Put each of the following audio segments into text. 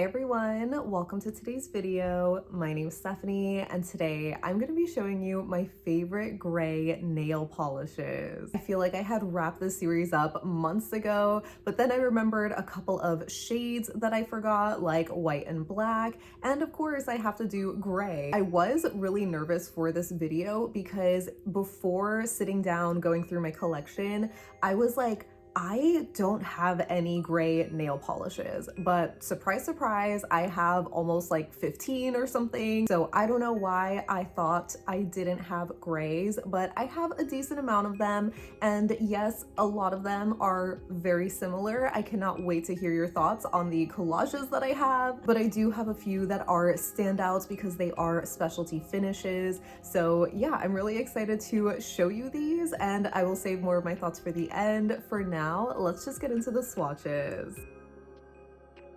everyone, welcome to today's video. My name is Stephanie and today I'm going to be showing you my favorite gray nail polishes. I feel like I had wrapped this series up months ago, but then I remembered a couple of shades that I forgot, like white and black, and of course I have to do gray. I was really nervous for this video because before sitting down going through my collection, I was like, I don't have any gray nail polishes, but surprise, surprise, I have almost like 15 or something. So I don't know why I thought I didn't have grays, but I have a decent amount of them. And yes, a lot of them are very similar. I cannot wait to hear your thoughts on the collages that I have, but I do have a few that are standouts because they are specialty finishes. So yeah, I'm really excited to show you these and I will save more of my thoughts for the end. For now, let's just get into the swatches.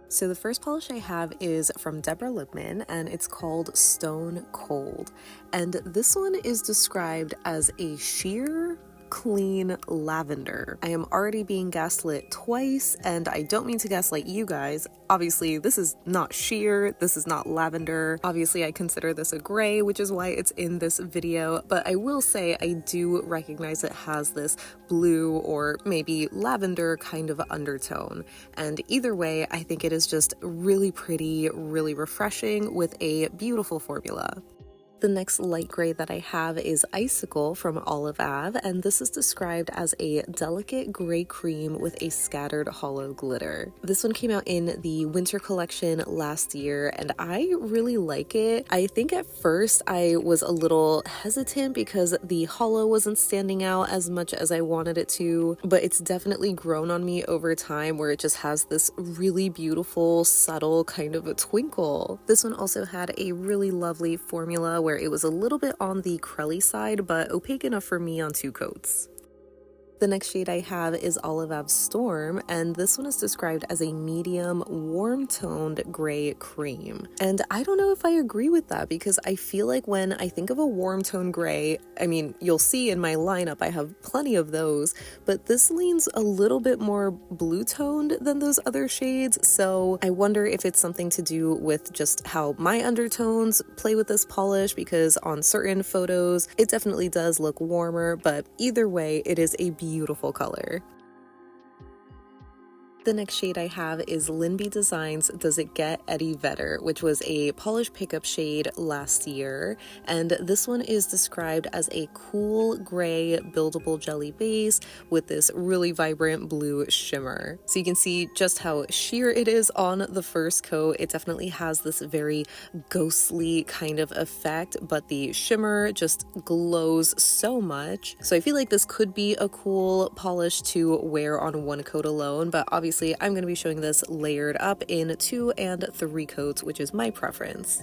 So the first polish I have is from Deborah Lippmann and it's called Stone Cold. And this one is described as a sheer clean lavender. I am already being gaslit twice and I don't mean to gaslight you guys. Obviously this is not sheer, this is not lavender. Obviously I consider this a gray, which is why it's in this video, but I will say I do recognize it has this blue or maybe lavender kind of undertone. And either way, I think it is just really pretty, really refreshing with a beautiful formula. The next light gray that I have is Icicle from Olive Ave, and this is described as a delicate gray cream with a scattered hollow glitter. This one came out in the winter collection last year, and I really like it. I think at first I was a little hesitant because the hollow wasn't standing out as much as I wanted it to, but it's definitely grown on me over time where it just has this really beautiful, subtle kind of a twinkle. This one also had a really lovely formula where it was a little bit on the crelly side, but opaque enough for me on 2 coats. The next shade I have is Ave Storm, and this one is described as a medium, warm-toned gray cream. And I don't know if I agree with that because I feel like when I think of a warm-toned gray, I mean, you'll see in my lineup I have plenty of those, but this leans a little bit more blue-toned than those other shades, so I wonder if it's something to do with just how my undertones play with this polish, because on certain photos it definitely does look warmer, but either way, it is a beautiful color. The next shade I have is LynB Designs Does It Get Eddie Vedder, which was a polish pickup shade last year, and this one is described as a cool gray buildable jelly base with this really vibrant blue shimmer. So you can see just how sheer it is on the first coat. It definitely has this very ghostly kind of effect, but the shimmer just glows so much. So I feel like this could be a cool polish to wear on 1 coat alone, but obviously I'm going to be showing this layered up in 2 and 3 coats, which is my preference.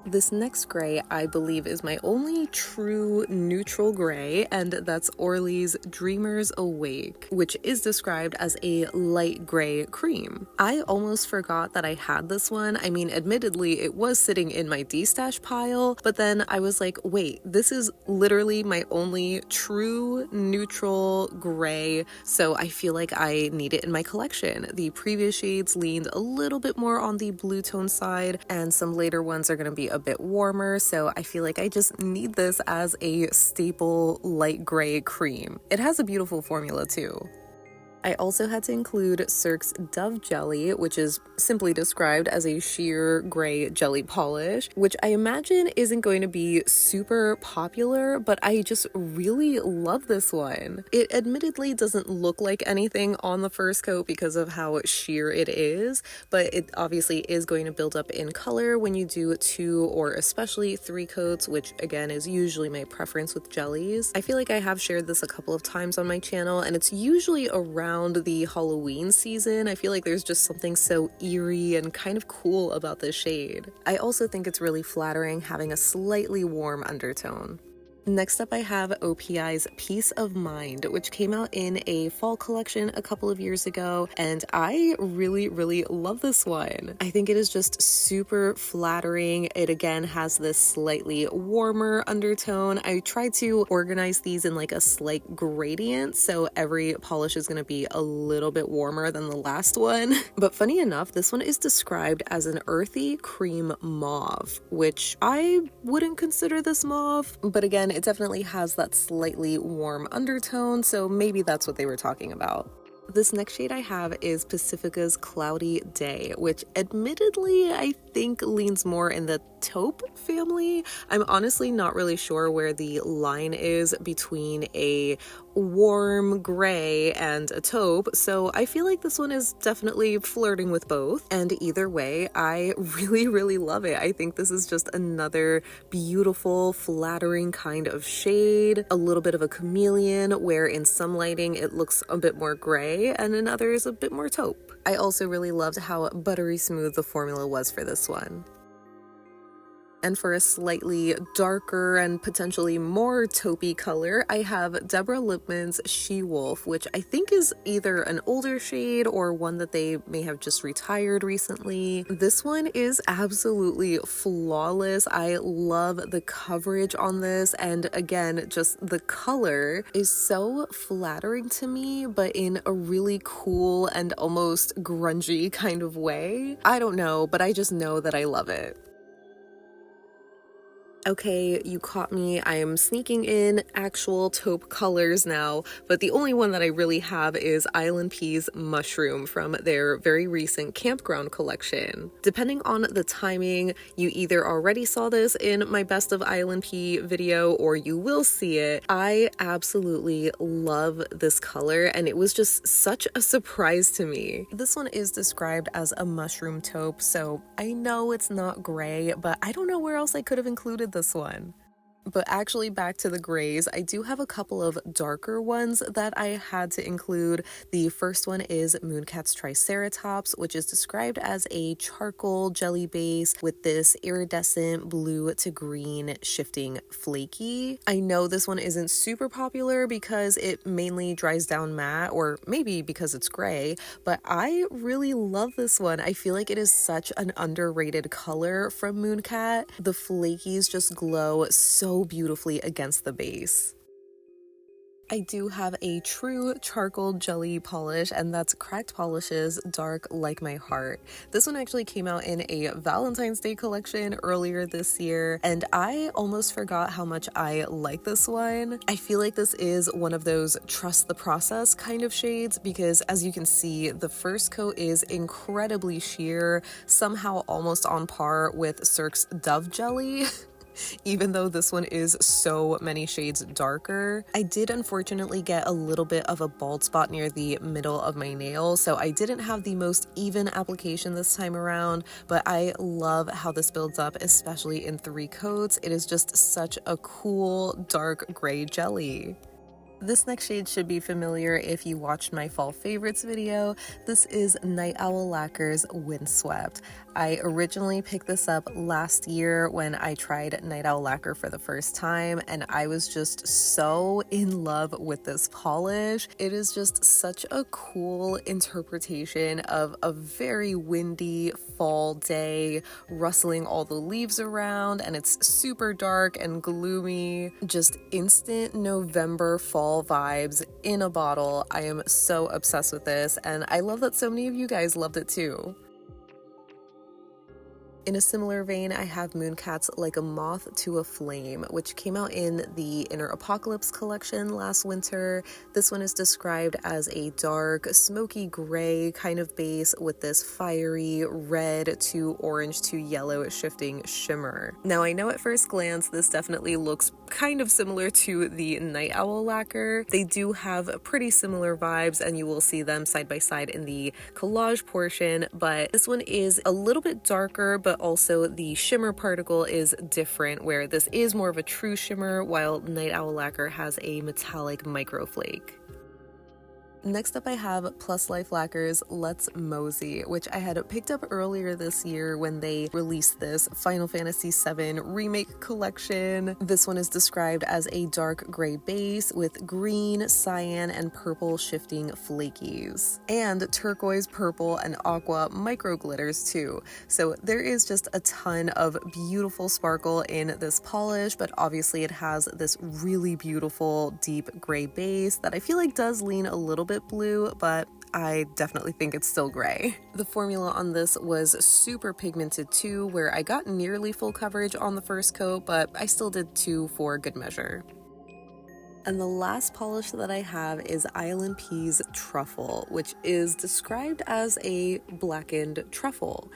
This next gray, I believe, is my only true neutral gray, and that's Orly's Dreamers Awake, which is described as a light gray cream. I almost forgot that I had this one. I mean, admittedly, it was sitting in my D-stash pile, but then I was like, wait, this is literally my only true neutral gray, so I feel like I need it in my collection. The previous shades leaned a little bit more on the blue tone side, and some later ones are going to be a bit warmer, so I feel like I just need this as a staple light gray cream. It has a beautiful formula too. I also had to include Cirque's Dove Jelly, which is simply described as a sheer gray jelly polish, which I imagine isn't going to be super popular, but I just really love this one. It admittedly doesn't look like anything on the first coat because of how sheer it is, but it obviously is going to build up in color when you do 2 or especially 3 coats, which again is usually my preference with jellies. I feel like I have shared this a couple of times on my channel, and it's usually around the Halloween season. I feel like there's just something so eerie and kind of cool about this shade. I also think it's really flattering having a slightly warm undertone. Next up I have OPI's Peace of Mined, which came out in a fall collection a couple of years ago, and I really love this one. I think it is just super flattering. It again has this slightly warmer undertone. I tried to organize these in like a slight gradient, so every polish is going to be a little bit warmer than the last one. But funny enough, this one is described as an earthy cream mauve, which I wouldn't consider this mauve, but again, it definitely has that slightly warm undertone, so maybe that's what they were talking about. This next shade I have is Pacifica's Cloudy Day, which admittedly I think leans more in the taupe family. I'm honestly not really sure where the line is between a warm gray and a taupe, so I feel like this one is definitely flirting with both. And either way, I really love it. I think this is just another beautiful, flattering kind of shade, a little bit of a chameleon, where in some lighting it looks a bit more gray and in others a bit more taupe. I also really loved how buttery smooth the formula was for this one. And for a slightly darker and potentially more taupey color, I have Deborah Lippmann's She-Wolf, which I think is either an older shade or one that they may have just retired recently. This one is absolutely flawless. I love the coverage on this, and again, just the color is so flattering to me, but in a really cool and almost grungy kind of way. I don't know, but I just know that I love it. Okay, you caught me. I am sneaking in actual taupe colors now, but the only one that I really have is ILNP's Mushroom from their very recent campground collection. Depending on the timing, you either already saw this in my Best of ILNP video or you will see it. I absolutely love this color, and it was just such a surprise to me. This one is described as a mushroom taupe, so I know it's not gray, but I don't know where else I could have included this one. But actually, back to the grays, I do have a couple of darker ones that I had to include. The first one is Mooncat's Triceratops, which is described as a charcoal jelly base with this iridescent blue to green shifting flaky. I know this one isn't super popular because it mainly dries down matte, or maybe because it's gray, but I really love this one. I feel like it is such an underrated color from Mooncat. The flakies just glow so beautifully against the base. I do have a true charcoal jelly polish, and that's Cracked Polish's Dark Like My Heart. This one actually came out in a Valentine's Day collection earlier this year, and I almost forgot how much I like this one. I feel like this is one of those trust the process kind of shades because, as you can see, the first coat is incredibly sheer, somehow almost on par with Cirque's Dove Jelly. Even though this one is so many shades darker. I did unfortunately get a little bit of a bald spot near the middle of my nail, so I didn't have the most even application this time around, but I love how this builds up, especially in 3 coats. It is just such a cool dark gray jelly. This next shade should be familiar if you watched my fall favorites video. This is Night Owl Lacquer's Windswept. I originally picked this up last year when I tried Night Owl Lacquer for the first time, and I was just so in love with this polish. It is just such a cool interpretation of a very windy fall day, rustling all the leaves around, and it's super dark and gloomy. Just instant November fall vibes in a bottle. I am so obsessed with this, and I love that so many of you guys loved it too. In a similar vein, I have Mooncat's Like a Moth to a Flame, which came out in the Inner Apocalypse collection last winter. This one is described as a dark, smoky gray kind of base with this fiery red to orange to yellow shifting shimmer. Now, I know at first glance this definitely looks kind of similar to the Night Owl Lacquer. They do have pretty similar vibes, and you will see them side by side in the collage portion, but this one is a little bit darker, but also the shimmer particle is different, where this is more of a true shimmer while Night Owl Lacquer has a metallic microflake. Next up I have Plus Life Lacquer's Let's Mosey, which I had picked up earlier this year when they released this Final Fantasy VII Remake collection. This one is described as a dark gray base with green, cyan, and purple shifting flakies, and turquoise, purple, and aqua micro glitters too. So there is just a ton of beautiful sparkle in this polish, but obviously it has this really beautiful deep gray base that I feel like does lean a little bit blue, but I definitely think it's still gray. The formula on this was super pigmented too, where I got nearly full coverage on the first coat, but I still did 2 for good measure. And the last polish that I have is ILNP's Truffle, which is described as a blackened truffle.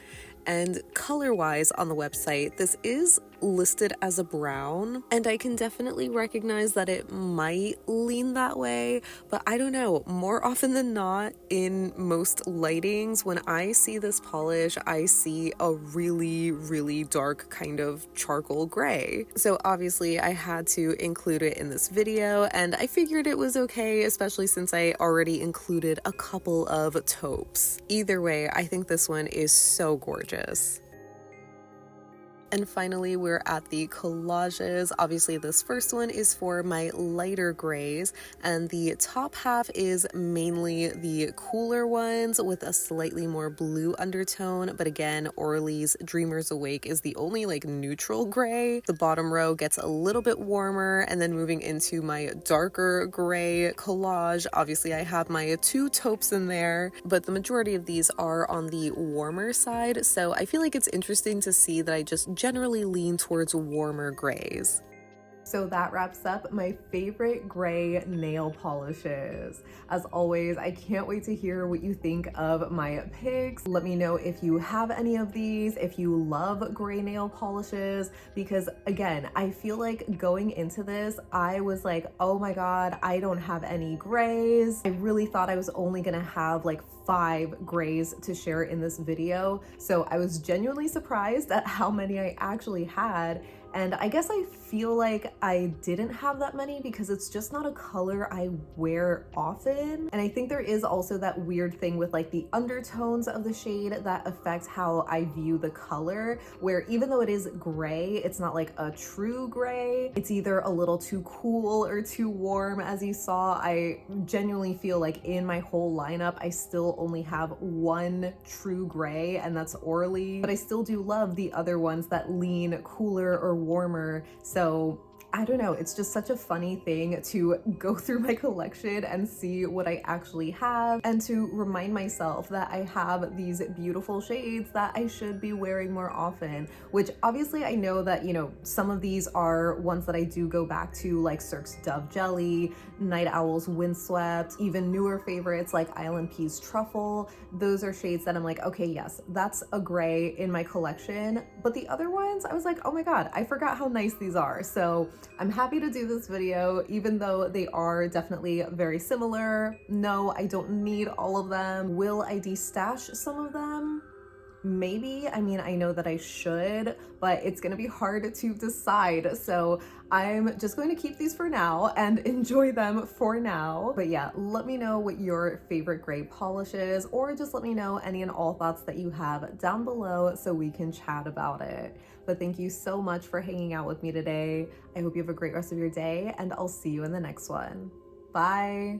And color-wise on the website, this is listed as a brown, and I can definitely recognize that it might lean that way, but I don't know. More often than not, in most lightings, when I see this polish, I see a really, really dark kind of charcoal gray. So obviously I had to include it in this video, and I figured it was okay, especially since I already included a couple of taupes. Either way, I think this one is so gorgeous. And finally, we're at the collages. Obviously, this first one is for my lighter grays, and the top half is mainly the cooler ones with a slightly more blue undertone. But again, Orly's Dreamers Awake is the only like neutral gray. The bottom row gets a little bit warmer, and then moving into my darker gray collage, obviously I have my 2 taupes in there, but the majority of these are on the warmer side. So I feel like it's interesting to see that I just generally lean towards warmer grays. So that wraps up my favorite gray nail polishes. As always, I can't wait to hear what you think of my picks. Let me know if you have any of these, if you love gray nail polishes, because again, I feel like going into this, I was like, oh my God, I don't have any grays. I really thought I was only gonna have like 5 grays to share in this video. So I was genuinely surprised at how many I actually had. And I guess I feel like I didn't have that many because it's just not a color I wear often. And I think there is also that weird thing with like the undertones of the shade that affect how I view the color, where even though it is gray, it's not like a true gray. It's either a little too cool or too warm. As you saw, I genuinely feel like in my whole lineup, I still only have 1 true gray, and that's Orly. But I still do love the other ones that lean cooler or warmer. So I don't know, it's just such a funny thing to go through my collection and see what I actually have, and to remind myself that I have these beautiful shades that I should be wearing more often, which obviously I know that, you know, some of these are ones that I do go back to, like Cirque's Dove Jelly, Night Owl's Windswept, even newer favorites like ILNP's Truffle. Those are shades that I'm like, okay, yes, that's a gray in my collection. But the other ones, I was like, oh my God, I forgot how nice these are. So I'm happy to do this video, even though they are definitely very similar. No, I don't need all of them. Will I de-stash some of them? Maybe. I mean, I know that I should, but it's gonna be hard to decide. So I'm just going to keep these for now and enjoy them for now. But yeah, let me know what your favorite gray polish is, or just let me know any and all thoughts that you have down below so we can chat about it. But thank you so much for hanging out with me today. I hope you have a great rest of your day, and I'll see you in the next one. Bye.